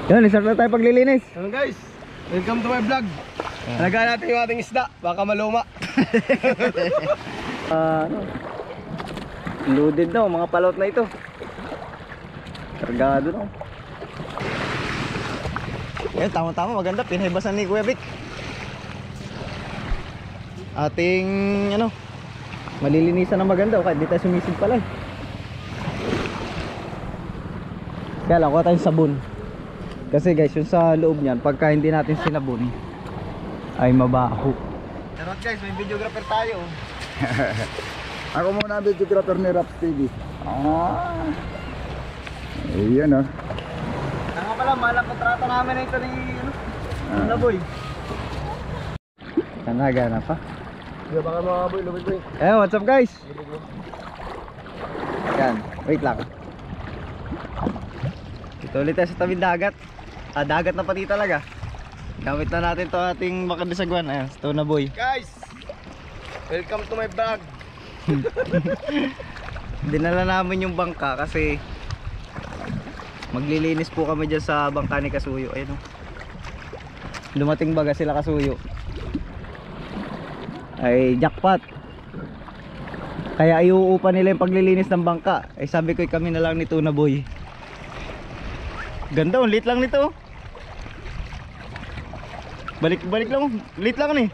Yun, start na tayo paglilinis. Hello guys, welcome to my vlog. Alagaan natin yung ating isda, baka maluma. Loaded na mga palot na ito. Kargado na. Yan, tama-tama, maganda. Pinahibbasan ni Kuya Vic. Ating, malilinisan na maganda. Kahit di tayo sumisid pala. Kaya lang, kuha tayong sabon. Kasi guys, yung sa loob niyan, pagka hindi natin sinabon, ay mabaho. Charot guys, may videographer tayo. Ako muna ang videographer ni Raps TV. Ayan ah. Tanga pala, malang kontrata namin na ito ni Boy. Tanaga na pa. Hindi baka mga boy, lumit boy. What's up guys? Yan, wait lang. Ito ulit tayo sa tabing dagat. Dagat na pati talaga. Gamit na natin to ating makadisagwan. Ayan, ito na Boy. Guys, welcome to my vlog. Dinala namin yung bangka kasi maglilinis po kami dyan sa bangka ni Kasuyo. Ayun, dumating baga sila Kasuyo. Ay jackpot. Kaya iuupa nila yung paglilinis ng bangka. Ay sabi ko kami na lang ni Tuna Boy. Ganda, lit lang nito. Balik lang, lit lang ni.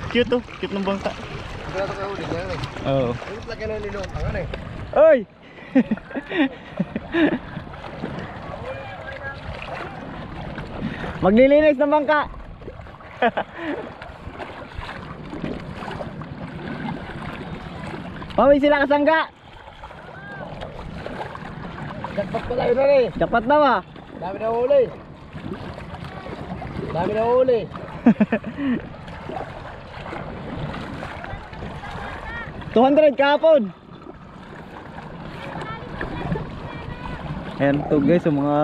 Cute cute ng bangka. Ito na ito kahuli niya eh. Oo. Ito laki na nilutangan eh. Oy! Maglilinis ng bangka. Pawin sila kasangga. Jackpot pala yun na eh. Jackpot na ba? Dami na huli. Dami na huli. $200 kahapon. Ayan to guys, yung mga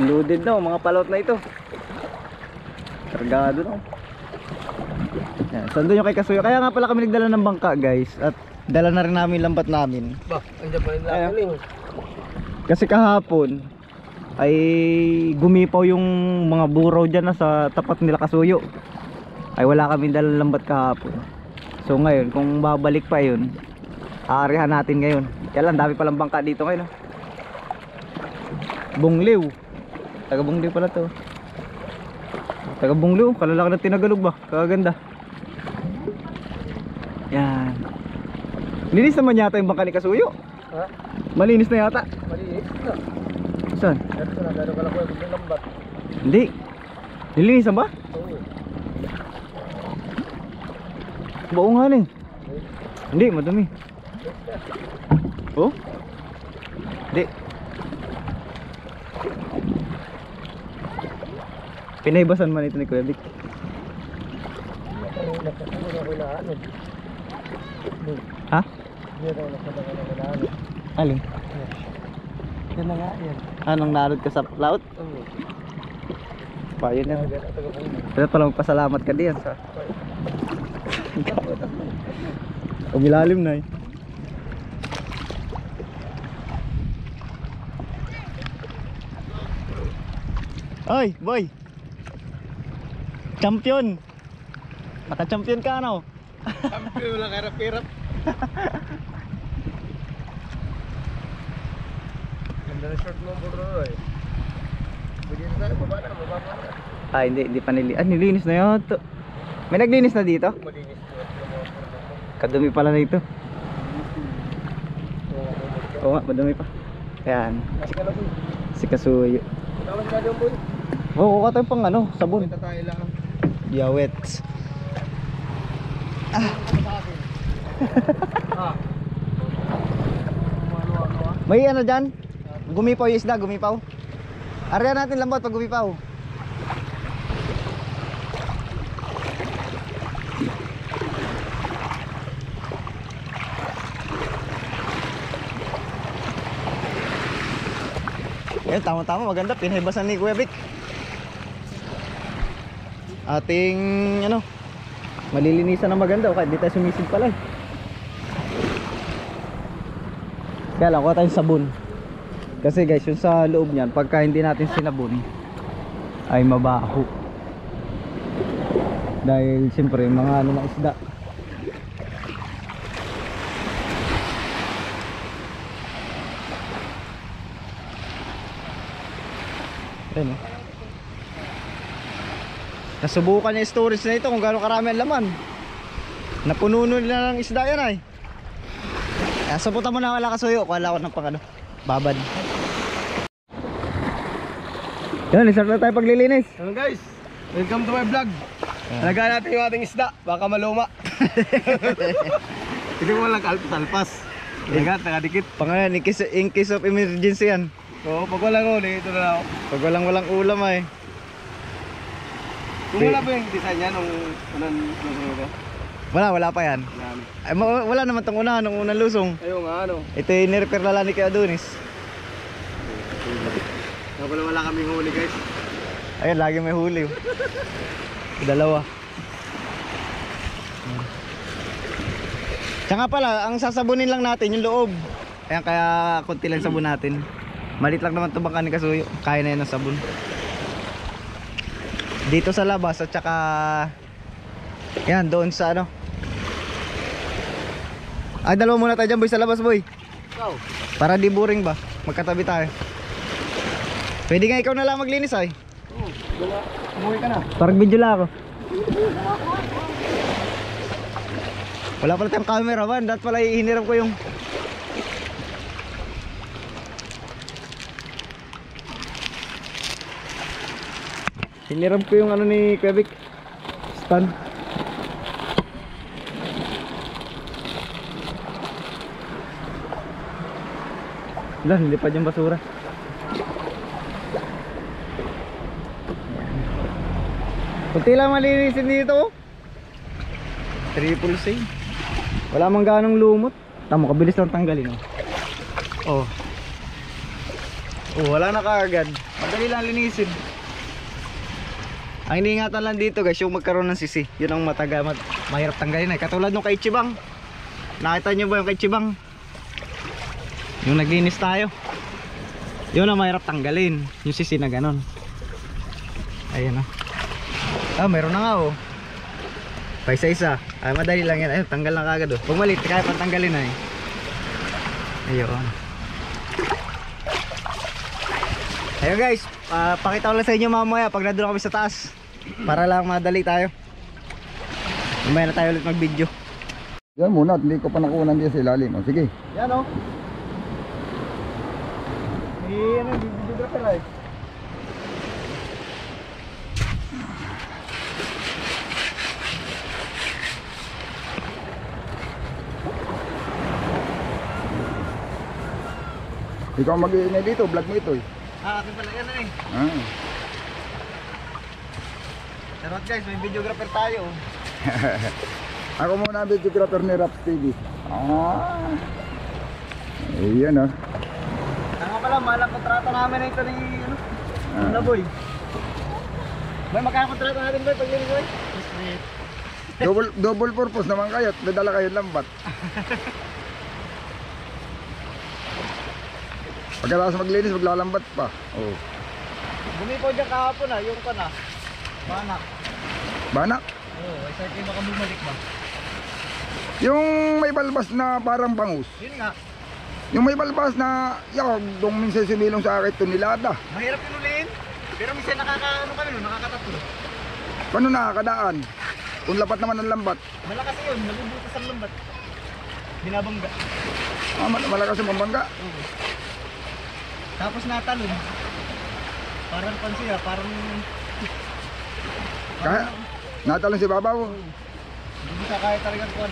loaded na, mga palot na ito. Kargado na. Ayan, sando yung kay Kasuyo. Kaya nga pala kami nagdala ng bangka guys. At dala na rin namin lambat namin. Bah, andyan pa rin lang. Kasi kahapon ay gumipaw yung mga buraw dyan na sa tapat nila Kasuyo. Ay wala kami dalang lambat kahapon. So ngayon kung babalik pa yun, aarihan natin ngayon. Kaya lang dami palang bangka dito ngayon. Bungliw. Taga Bungliw pala to. Taga Bungliw, kalalaki na tinagalog ba? Kaganda. Yan. Linis naman yata yung bangka ni Kasuyo. Ha? Malinis na yata. Malinis na. Saan? Ito na, gano'n ka lang ko yung lambat. Hindi. Nilinisan ba? Oo. Buo nga rin. Hindi, madumi. Oh? Hindi. Pinaibasan man ito ni Kuya Vic. Ha? Alin? Yan na nga yan. Anong narod ka sa laut? Oo. Pa, yun yan. Dapat pala magpasalamat ka diyan sa umilalim na eh. Oy, boy. Champion. Naka-champion ka ano? Kampi mo lang karap-hirap. Ganda na short mo bro eh. Pwede na tayo, baba na, mababa na. Hindi pa nilinis na yun. May naglinis na dito? Malinis po. Kadumi pala na ito. Oo nga, madumi pa. Ayan, Kasi ka na boy. si Kasuyo. Tawag ka doon boy. Oo, kuha tayo pang sabon. Punta tayo lang. Yawet. May dyan? Gumipaw yung isda, gumipaw. Ariyan natin lambot pag gumipaw. Ayan, tama-tama, maganda. Pinahibbasan ni Kuya Vic. Ating, malilinisan na maganda. Kahit di tayo sumisid pala. Kaya lang, kuha tayong sabon. Kasi guys, yung sa loob niyan, pagka hindi natin sinabon ay mabaho. Dahil siyempre mga ano na isda. Ayan oh. Nasubukan niya yung storage na ito kung gaano karami ang laman. Napuno nila ng isda yan ay. Kaya sabutan mo na wala kasuyo. Kala ko ng pang ano, babad. Yan, isang na tayo paglilinis. Hello guys, welcome to my vlog. Alagaan natin yung ating isda, baka maluma. Hindi mo lang kalpas-alpas. Ingat, nakadikit. Pangalan, in case of emergency yan. Oo, pag walang uli, ito na ako. Pag walang ulam ay. Kung wala ba yung design niya nung unang lusong ito? Wala pa yan. Ay, wala naman tong una, nung unang lusong. Ayun nga ano. Ito yung nirepair lala ni kay Adonis. Wala kaming huli guys. Ayun, lagi may huli. Dalawa. Tsaka pala, ang sasabunin lang natin yung loob. Ayan, kaya konti lang sabon natin. Malit lang naman ito bangka ni Kasuyo. Kaya na yun ng sabon. Dito sa labas at tsaka yan, doon sa ano. Ay, dalawa muna tayo dyan boy sa labas boy. Ikaw? Para di boring ba? Magkatabi tayo. Pwede nga ikaw na lang maglinis ay. Oo, umuwi ka na. Parang video lang ako. Wala pala tayong camera man. Dapat pala hiniram ko yung ano ni Quebec stand. Wala, hindi pa dyan basura. Kunti lang malinisin dito. Triple C. Wala mang ganong lumot. Tama, kabilis lang tanggalin. Oh. Oh, wala na kaagad. Madali lang linisin. Ang iniingatan lang dito guys, yung magkaroon ng sisi. Yun ang mahirap tanggalin eh. Katulad nung kay Chibang. Nakita nyo ba yung kay Chibang? Yung naglinis tayo. Yun ang mahirap tanggalin. Yung sisi na ganon. Ayan oh. Ah, meron na nga oh. Pa isa-isa. Ay, madali lang yan. Ayun, tanggal na kagad oh. Pag malit, kaya pang tanggalin na eh. Ayun. Ayun guys, pakita ko lang sa inyo mamaya pag nandun kami sa taas. Para lang madali tayo. Mamaya na tayo ulit mag video. Yan muna, hindi ko pa nakunan dyan sa ilalim. O, sige. Yan oh. Ano, videographer ay. Ikaw mag-iingay dito, vlog mo ito eh. Akin pala yan eh. Charot guys, may videographer tayo. Ako muna ang videographer ni Raps TV. Ayan oh. Tama pala, malang kontrata namin na ito ni ano boy. Boy, magkakakontrata natin boy pag yun boy. Double purpose naman kayo at nadala kayo lambat. Pagkatapos maglinis, maglalambat pa. Oh. Bumipo dyan kahapon yung kana. Banak. Banak? Oo, isa kayo baka bumalik ba? Yung may balbas na parang bangus. Yun nga, Yung may balbas na yakog, dong minsan sumilong sa akin ito nilada. mahirap pinuliin. Pero minsan nakakaano kami no, nakakatatlo. Paano nakakadaan? Kung lapat naman ang lambat. Malakas yun, nabubutas ang lambat. Binabangga. Malakas ang pambangga. Oo. Tapos natalon. Parang pansiya, parang Kaya, natalon si babaw. hindi ka kaya talagang kuhan.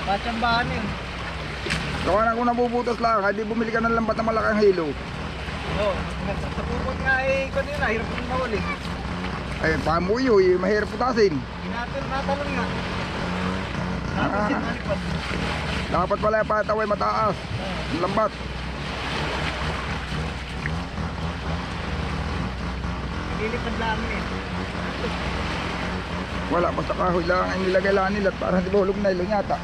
Patsambahan yun. Kawanan kung nabubutas lang, hindi bumili ka ng lambat na malakang hilo. Oo, sa pupot nga kuhan yun, hirap yung mahuli. Ay, pamuyo, mahirap putasin. Natalon nga. Tapos yun, nalipad. Dapat pala yung pataway mataas. Ang lambat. Lilipad lang eh. Wala, basta kahoy lang ang nilagay lang nila para hindi mahulog na ilong yata.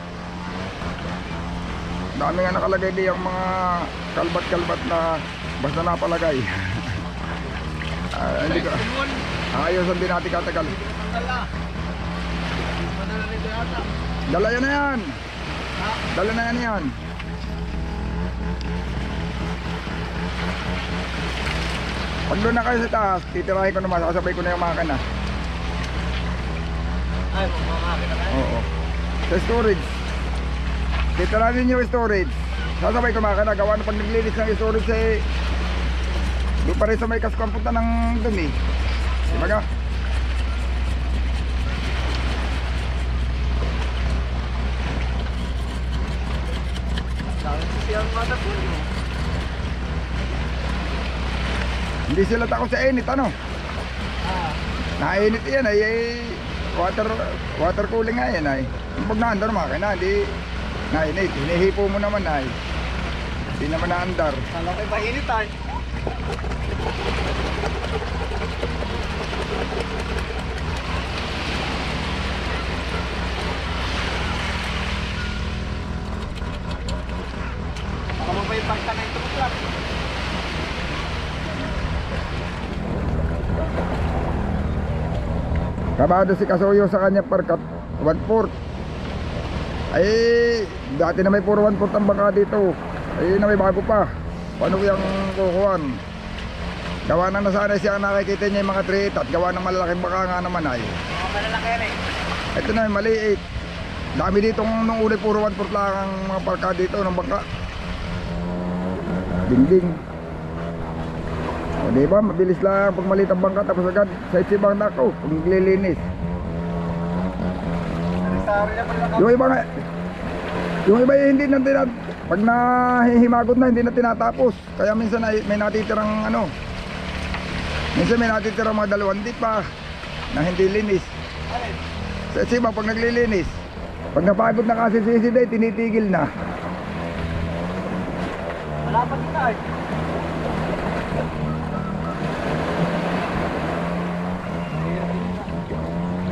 Dami nga nakalagay di yung mga kalbat-kalbat na basta napalagay. Hindi ka. Ayos ang din natin katagal. Dala yan na yan. Dala na yan. Pag doon na kayo sa taas, titirahin ko naman, sasabay ko na yung makina. Ay, makakakita na. Oo. Sa storage. Titirahin niyo yung storage. Sasabay ko makina, gawa na pag naglinis ng storage eh. Doon pa rin sa may kasko ang punta ng dumi. Dibaga? Hindi sila takot sa init, ano? Nainit yan ay water cooling nga yan ay. Pag naandar makina, hindi nainit. Hinihipo mo naman ay. Hindi naman naandar. Kala ko'y mainit ay. Baka mo ba yung pagka na ito mo? Kabado si Kasuyo sa kanya parkat 1/4. Ay dati na may puro 1/4 ang bangka dito. Ay na may bago pa. Paano yung kukuhan? Gawa na sana siya nakikita niya yung mga 3 at gawa ng malalaking baka nga naman ay. Mga malalaki yan eh. Ito na yung maliit. Dami dito nung uli puro 1/4 lang ang mga parka dito ng bangka. Dingding. O diba mabilis lang pag maliit ang bangka tapos agad sa isibang nako pag naglilinis. Sorry na pala. Yung iba hindi na pag nahihimagot na hindi na tinatapos. Kaya minsan ay may natitirang ano. Minsan may natitirang mga 2 dip pa na hindi linis. Sa isibang pag naglilinis. Pag napagod na kasi si Isiday, tinitigil na. Malapat kita eh.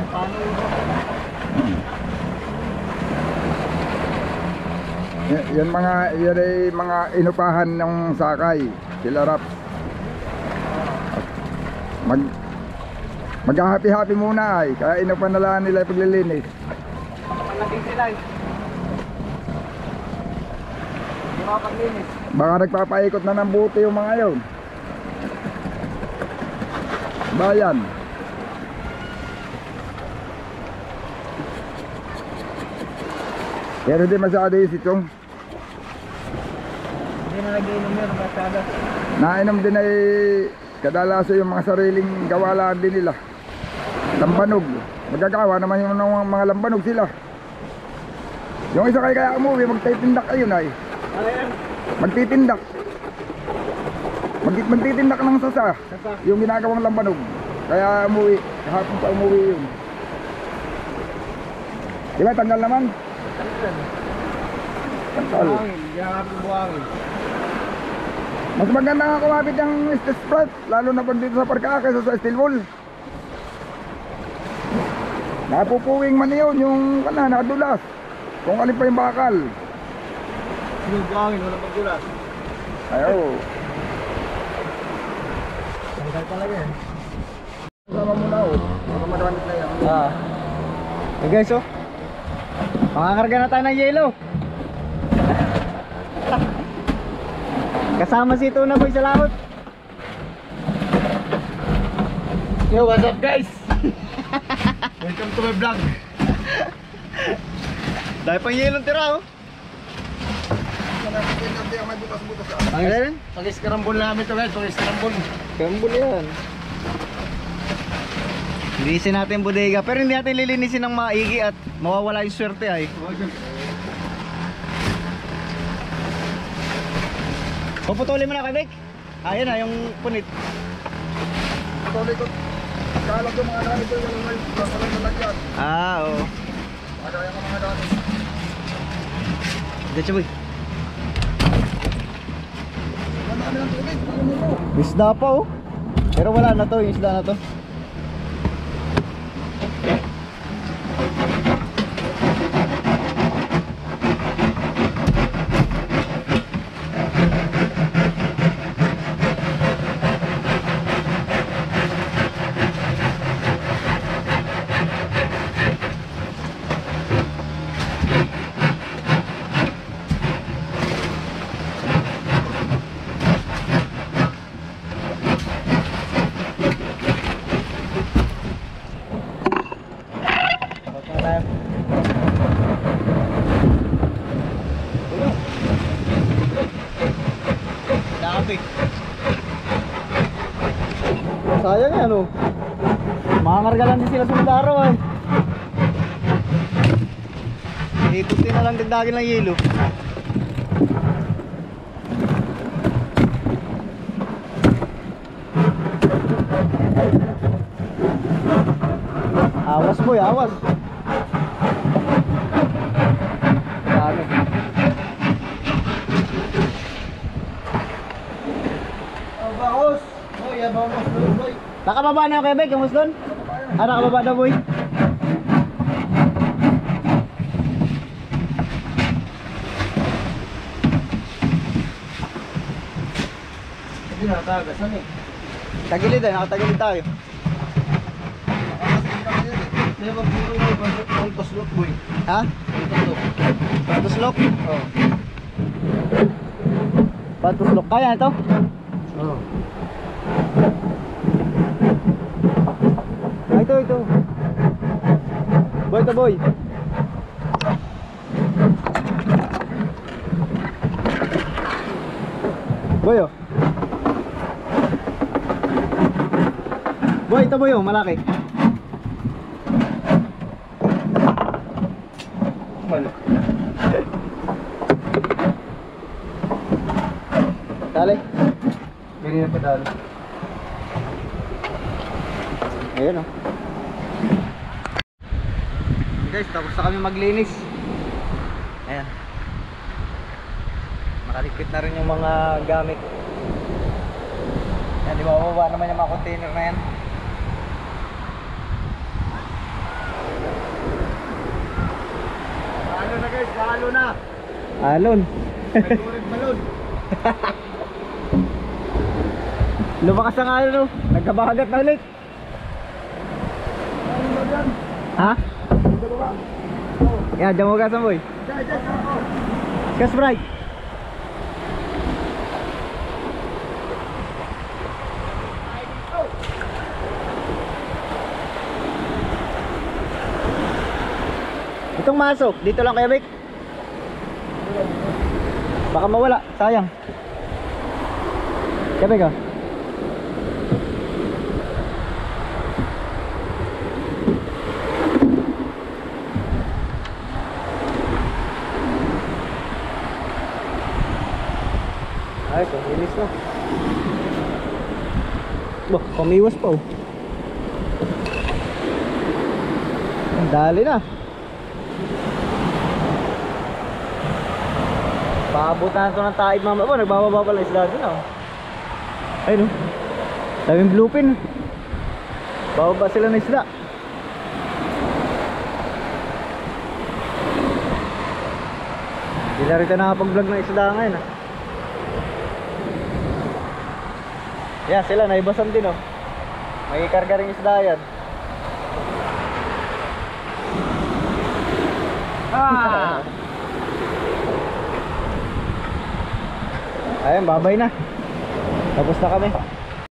Paano Yan ay mga inupahan ng sakay. Sila Raps. Mag-happy-happy muna ay. Kaya inupan na lang nila paglilinis. malaging sila eh. Hindi makapaglinis. Baka nagpapaikot na ng buti yung mga yun. Bayan. Pero di masyado yung sitong. Hindi na nag-iinom yun masyado. Nainom din ay kadalaso yung mga sariling gawalaan din nila. Lambanog. Magagawa naman yung mga lambanog sila. Yung isa kaya umuwi, magtitindak ayun ay. Ayan. Magtitindak. Magtitindak ng sasa. Yung ginagawang lambanog. Kaya umuwi. Kahapon pa umuwi yun. Diba tanggal naman? Tanggal. Buhangin. Ginagapit buhangin. Mas maganda nga kumapit yung steel sprite. Lalo na pag dito sa parka kaysa sa steel wool. Napupuwing man yun yung nakadulas. Kung alin pa yung bakal. Yung buhangin, walang magdulas. Ayaw. Tanggal talaga eh. Sama mo na oh. Baka magamit na yan. Hey guys, oh. Makakarga na tayo ng yelo. Kasama si Tuna Boy sa laot. Yo, what's up guys? Welcome to my vlog. Dahil pang yelong tira, oh. May butas-butas. Pag-iskarambol namin to guys, pag-iskarambol. Kambul yan. Linisin natin bodega, pero hindi natin lilinisin ng maigi at mawawala yung swerte ay. Puputulin mo na kay Vic. Ayun na yung punit. Patuloy ko. Kalag yung mga gamit ko. Walang lalagyan. Oo. Kagaya ka mga gamit. Diyan boy. Wala kami ng tubig. Ano mo mo? Isda pa oh. Pero wala na to, yung isda na to. Sayang yan oh. Makangarga lang din sila sunod araw ay. Ikutin na lang dagdagin ng yelo. Awas boy, awas. Dami. Bakos! Boy, abang mas doon, boy. Nakababa na yung Quebec, yung doon? Ah, nakababa na boy. Hindi nakatagasan eh. Tagilid eh, nakatagilid tayo. Hindi ba puro mo yung toslok, boy? Ha? Toslok. Patuslok? Oo. Patuslok, kaya ito? Oo. Ah, ito. Boy, ito boy. Boy oh. Boy, ito boy oh, malaki. Malo. Dali. Ganyan na padalo. Ayun oh. Guys, tapos na kami maglinis. Ayan. Nakaligpit na rin yung mga gamit. Yan, di ba mababa naman yung mga container na yan. Halo na guys, halo na. Alon. Nagkurit balon. Lumakas ang alon oh. Nagkabahagat na ulit. Ha? Yan, dyan mo gasan boy. Gas bright. Itong masok, dito lang kaya Vic. Baka mawala, sayang. Kaya Vic ah. Ay, kumilis na. Bah, kumiwas pa oh. Ang dali na. Paabutan ito ng taib mama. Oh, nagbababa pala isla doon oh. Ayun oh. Daming bluepin. Bababa sila ng isla. Hindi na rin nakapag-vlog ng isla ngayon ah. Yan sila, naibasan din oh. May karga rin isda yan. Ah! Ayun, babay na. Tapos na kami.